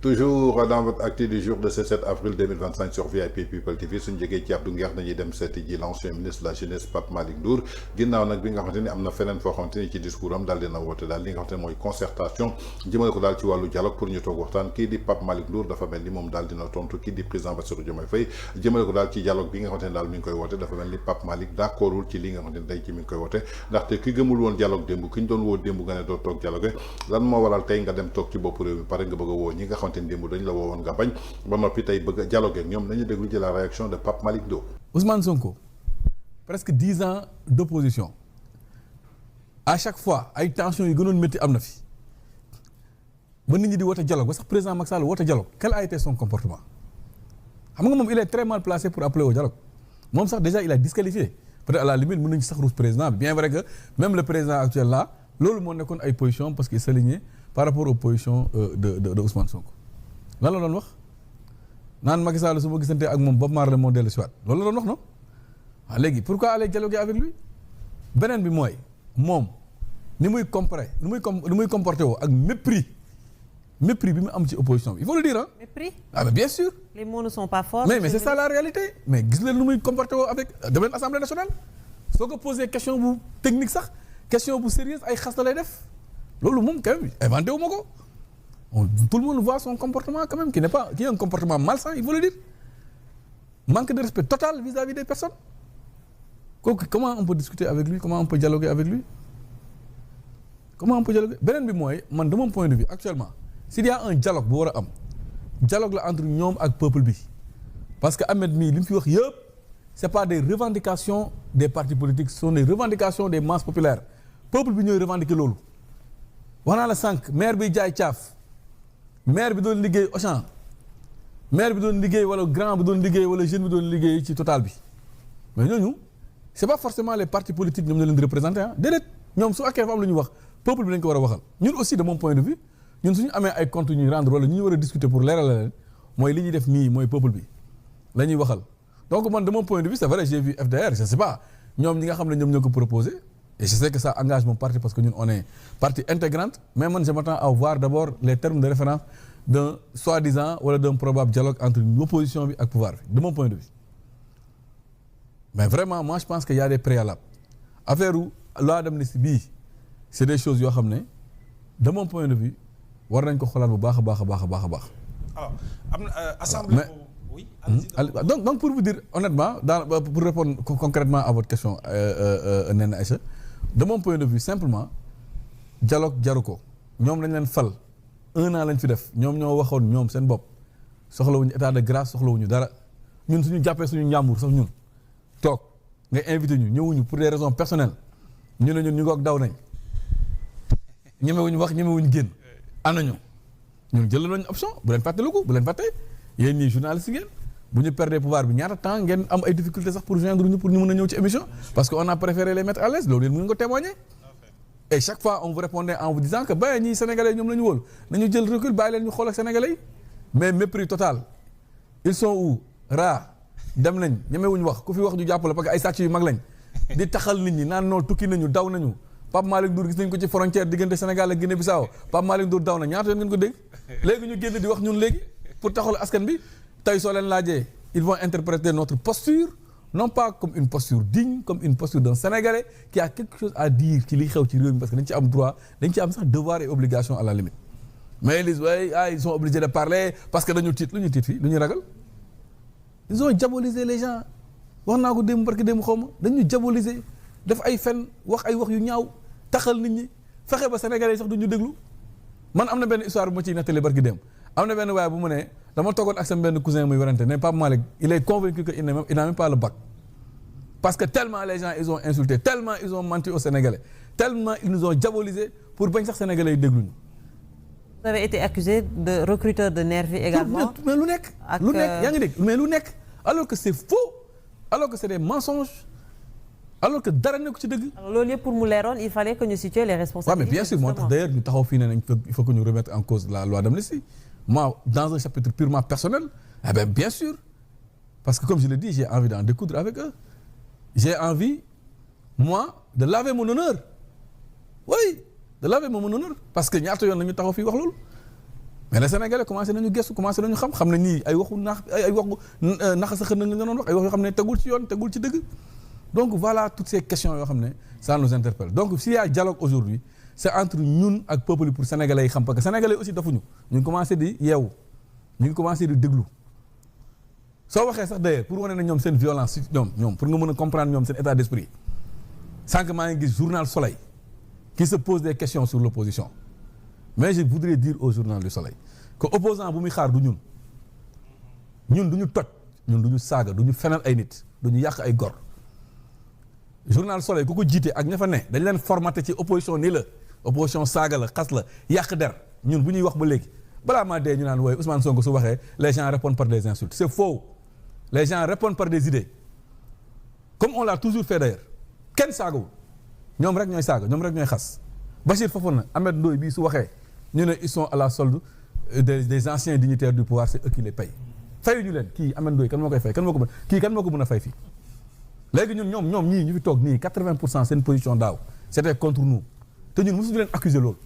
Toujours dans votre actu du jour de ce 7 avril 2025 sur VIP People TV suñu jógee ci Abdou Nguer dañuy dem seeti ji l'ancien ministre de la jeunesse Pape Malick Ndour ginnaaw nag bi nga xamante ni am na feneen foo xamante ni ci discours am daal dina woote daal li nga xamante ne mooy concertation jëmale ko daal ci wàllu dialogue pour ñu toog waxtaan kii di Pape Malick Ndour dafa mel ni moom daal dina tontu kii di président Bassirou Diomaye Faye jëmale ko daal ci dialogue bi nga xamante ne daal mi ngi koy woote dafa mel ni Pape Malick d'accordul ci li nga xamante ne tey ci mi ngi koy woote ndaxte ki gëmul woon dialogue démb ki ñu doon woo démb nga ne doo toog dialogue lan moo waral tey nga dem toog ci bopp réew mi pare nga bëgg a woo ñi nga xamante ni démb dañ la woo nga bañ ba noppi tey bëgg a dialoguer ak ñoom nañu déglu ci la réaction de Pape Malick Ndour. Ousmane Sonko presque 10 ans d'opposition à chaque fois ay tensions yu gënoon métti am na fi ba nit ñi di woote dialogue ba sax président Macky Sall woote dialogue quel a été son comportement xam nga moom il est très mal placé pour appeler au dialogue moom sax déjà il a disqualifié peut-être à la limite mën nañu sax ruus président bien vrai que même le président actuel là loolu moo nekkoon ay position parce qu'il s'alignait par rapport aux positions de Ousmane Sonko. lan la doon wax naan Macky Sall su ma gisante ak moom Bob Marley moo dellu si waat loolu la doon wax non waaw léegi pourquoi aller dialoguer avec lui beneen bi mooy moom ni muy comporté woo ak mépris bi mu am ci opposition bi il faut le dire ah. mépris ah mais bien sûr. les mots ne sont pas forts. mais c'est ça la réalité mais gis leen nu muy comporté woo avec dem leen assemblée nationale soo ko posé question bu technique sax question bu sérieuse ay xas la lay def loolu moom quand même inventé wu ma ko. Tout le monde voit son comportement quand même qui est un comportement malsain, il faut le dire. Manque de respect total vis-à-vis des personnes. Comment on peut discuter avec lui? Comment on peut dialoguer avec lui? Comment on peut dialoguer? Beneen bi mooy man de mon point de vue actuellement s'il y a un dialogue bu war a am dialogue la entre ñoom ak peuple bi parce que Ahmed mii li mu fi wax yëpp c'est pas des revendications des partis politiques ce sont des revendications des masses populaires peuple bi ñooy revendiquer loolu wax naa la sànq maire bi jaay caaf maire bi doon liggéey Auchan maire bi doon liggéey wala grand bi doon liggéey wala jeune bi doon liggéey ci total bi mais ñooñu c'est pas forcément les partis politiques ñoom ñoo leen di représenter ah déedéet ñoom su akkee dafa am lu ñu wax peuple bi dañ ko war a waxal ñun aussi de mon point de vue ñun suñu amee ay comptes ñuy rendre wala ñu war a discuter pour leeral leen mooy li ñuy def nii mooy peuple bi la ñuy waxal donc man de mon point de vue c'est vrai j'ai vu FDR je sais pas ñoom ñi nga xam ne ñoom ñoo ko proposé et je sais que ça engage mon parti parce que ñun on est partie intégrante mais man je m'attends à voir d'abord les termes de référence d'un soi-disant wala d'un probable dialogue entre l'opposition bi ak pouvoir bi de mon point de vue mais vraiment moi je pense qu'il y a des préalables affaire loi d'amnistie bii c'est des choses yoo xam ne de mon point de vue war nañ ko xoolaat bu baax a baax a baax a baax a baax. alors am na assemblée oui. donc pour vous dire honnêtement pour répondre concrètement à votre question Néné Aïcha de mon point de vue simplement dialogue jaru ko ñoom lañ leen fal 1 an lañ fi def ñoom ñoo waxoon ñoom seen bopp soxlawuñu état de grâce soxlawuñu dara ñun suñu jàppee suñu njàmbur sax ñun toog nga invité ñu ñëwuñu pour des raisons personnelles ñu ne ñun ñu ngoog daw nañ ñemewuñu wax ñemewuñu génn am nañu ñun jël nañu option bu leen fàttaliku bu leen fàtte yéen ñii journaliste ngeen bu ñu perdre pouvoir bi ñaata temps ngeen am ay difficultés sax pour joindre ñu pour ñu mën a ñëw ci émission parce que on a préféré les mettre à l'aise loolu yéen mën nga ko témoigner et chaque fois on vous répondait en vous disant que ba ñii sénégalais ñoom la ñu wóolu nañu jël recul bàyyi leen ñu xool ak sénégalais yi mais mépris total ils sont où ra dem nañ ñemewuñu wax ku fi wax ñu jàppale parce que ay sàcc yu mag lañ di taxal nit ñi naan noo tukki nañu daw nañu Pape Malick Ndour gis nañ ko ci frontière diggante Sénégal ak Guinée Bissau Pape Malick Ndour daw na ñaata yoon ngeen ko dégg léegi ñu génn di wax ñun léegi pour taxal askan bi tey soo leen laajee ils vont interpréter notre posture non pas comme une posture digne comme une posture d'un Sénégalais qui a quelque chose à dire ci liy xew ci réew mi parce que dañ ci am droit dañ ci am sax devoir et obligation à la limite mais ils disent ils sont obligés de parler parce que dañu tiit lu ñu tiit fii lu ñuy ragal ils ont diabolisé les gens wax naa ko démb barki démb xaw ma dañu diaboliser def ay fen wax ay wax yu ñaaw taxal nit ñi fexe ba Sénégalais sax duñu déglu man am na benn histoire bu ma ciy nettali barki démb am na benn waaye bu mu ne dama toogoon ak sama benn cousin muy werante ne Pape Malick il est convaincu que il n'a même pas le bac parce que tellement les gens ils ont insulté tellement ils ont menti aux Sénégalais tellement ils nous ont diabolisé pour bañ sax Sénégalais yi dégluñu. Vous avez été accusé de recruteur de nervis également. mais lu nekk yaa ngi dégg mais lu nekk alors que c'est faux alors que c'est des mensonges alors que dara nekk ci dëgg. alors loolu yëpp pour mu leeroon il fallait que ñu situer les responsabilités. mais bien sûr moo tax d'ailleurs ñu taxaw fii ne nañ il faut que ñu remettre en cause la loi d'amnistie moi dans un chapitre purement personnel bien sûr parce que comme je l'ai dit j'ai envie d'en découdre avec eux j'ai envie moi de laver mon honneur oui de laver mon honneur parce que ñaata yoon la ñu taxaw fii wax loolu mais les Sénégalais commencé nañu gëstu commencé nañu xam ne nii ay waxu ay waxu naxa sa xën na nga doon wax ay wax yoo xam ne tegul ci yoon tegul ci dëgg donc voilà toutes ces questions yoo xam ne ça nous interpelle donc s'il y a dialogue aujourd'hui c'est entre ñun ak peuple pour Sénégalais yi xam parce que Sénégalais aussi dafuñu ñu ngi commencé di yeewu ñu ngi commencé di déglu soo waxee sax d'ailleurs pour wane ne ñoom seen violence ñoom pour nga mën a comprendre ñoom seen état d'esprit sànq maa ngi gis journal Soleil qui se pose des questions sur l'opposition mais je voudrais dire au journal du Soleil que opposant bu muy xaar du ñun du ñu toj ñun du ñu saaga du ñu fenal ay nit du ñu yàq ay gor journal Soleil ku ko jiite ak ña fa ne dañ leen formaté ci opposition nii la opposition saaga la xas la yàq der ñun bu ñuy wax ba léegi balaa maa dee ñu naan wooye Ousmane Sonko su waxee les gens répondent par des insultes c'est faux les gens répondent par des idées comme on l'a toujours fait d'ailleurs kenn saagawul ñoom rek ñooy saaga ñoom rek ñooy xas Bachir Fofana Ahmed Ndoye bii su waxee ñu ne ils sont à la solde des anciens dignitaires du pouvoir c'est eux qui les payent fayuñu leen kii Ahmed Ndoye kan moo koy fay kan moo ko mën a fay fii léegi ñoom ñii ñu fi toog nii 80% seen position daaw c'était contre nous te ñun mosuñu leen accuser loolu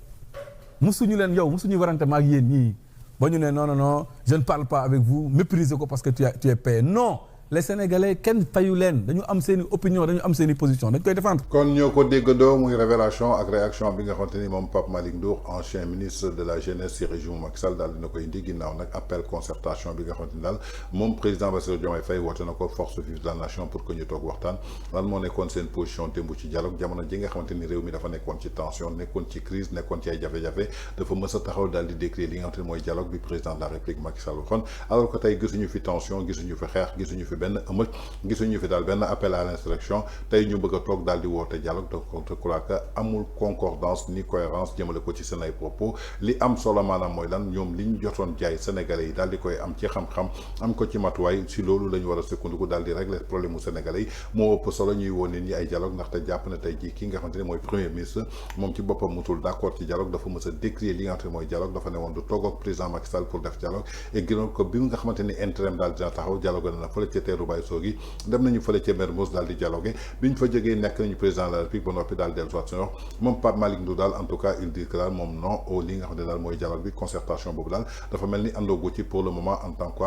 mosuñu leen mosuñu warante ma ak yéen ñii ba ñu ne non je ne parle pas avec vous méprisez ko parce que tu es payé non les Sénégalais kenn fayu leen dañu am seen i opinion dañu am seen i position dañ koy défendre. kon ñoo ko déggandoo muy révélation ak réaction bi nga xamante ni moom Pape Malick Ndour ancien ministre de la jeunesse ci régime Macky Sall daal dina koy indi ginnaaw nag appel concertation bi nga xamante ni daal moom président Bassirou Diomaye Faye woote na ko force vive de la nation pour que ñu toog waxtaan lan moo nekkoon seen position démb ci dialogue jamono ji nga xamante ni réew mi dafa nekkoon ci tension nekkoon ci crise nekkoon ci ay jafe-jafe dafa mës a taxaw daal di décrire li nga xamante ni mooy dialogue bi président de la République Macky Sall waxoon alors que tey gisuñu fi tension gisuñu fi xeex gisuñu fi benn ëmëj gisuñu fi daal benn appel à l'insurrection tey ñu bëgg a toog daal di woote dialogue donc je crois que amul concordance ni cohérence jëmale ko ci seen ay propos li am solo maanaam mooy lan ñoom li ñu jotoon jaay sénégalais yi daal di koy am ci xam-xam am ko ci matuwaay si loolu la ñu war a sukkandiku daal di régler problème mu sénégalais yi moo ëpp solo ñuy woon nit ñi ay dialogue ndaxte jàpp na tey jii ki nga xamante ne mooy premier ministre moom ci boppam mutul d'accord ci dialogue dafa mës a décrier li nga xamante ne mooy dialogue dafa ne woon du toog ak président Macky Sall pour def dialogue et gënoon ko bi nga xamante ni intérim daal dina taxaw dialogue na fële ca teeru Baye Sogui dem nañu fële ca Mermoz daal di dialogué bi ñu fa jógee nekk nañu président de la République ba noppi daal dellu soit suñu moom Pape Malick Ndour daal en tout cas il dit que daal moom non au li nga xam ne daal mooy dialogue bi concertation boobu daal dafa mel ni àndoogu ci pour le moment en tant que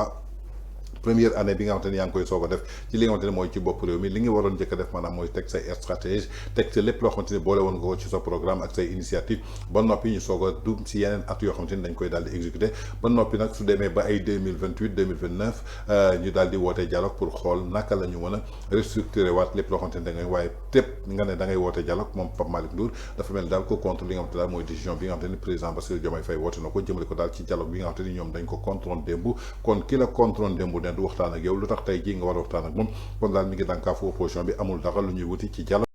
première année bi nga xamante ni yaa ngi koy soog a def ci li nga xamante ne mooy ci bopp réew mi li nga waroon njëkk a def maanaam mooy teg say stratégie teg sa lépp loo xamante ni boole woon nga ko ci sa programme ak say initiative ba noppi ñu soog a dugg si yeneen at yoo xamante ni dañ koy daal di exécuter ba noppi nag su demee ba ay 2028 2029 ñu daal di woote dialogue pour xool naka la ñu mën a restructurer waat lépp loo xamante ni da ngay waaye tépp nga ne da ngay woote dialogue moom Pape Malick Ndour dafa mel daal ko contre li nga xamante daal mooy décision bi nga xamante ni président Bassirou Diomaye Faye woote na ko jëmale ko daal ci dialogue bi nga xamante ni ñoom dañ ko contrôle démb kon ki la contrôle démb du waxtaan ak yow lu tax tey jii nga war a waxtaan ak moom kon daal mi ngi dànkaafu opposition bi amul dara lu ñuy wuti ci dialogue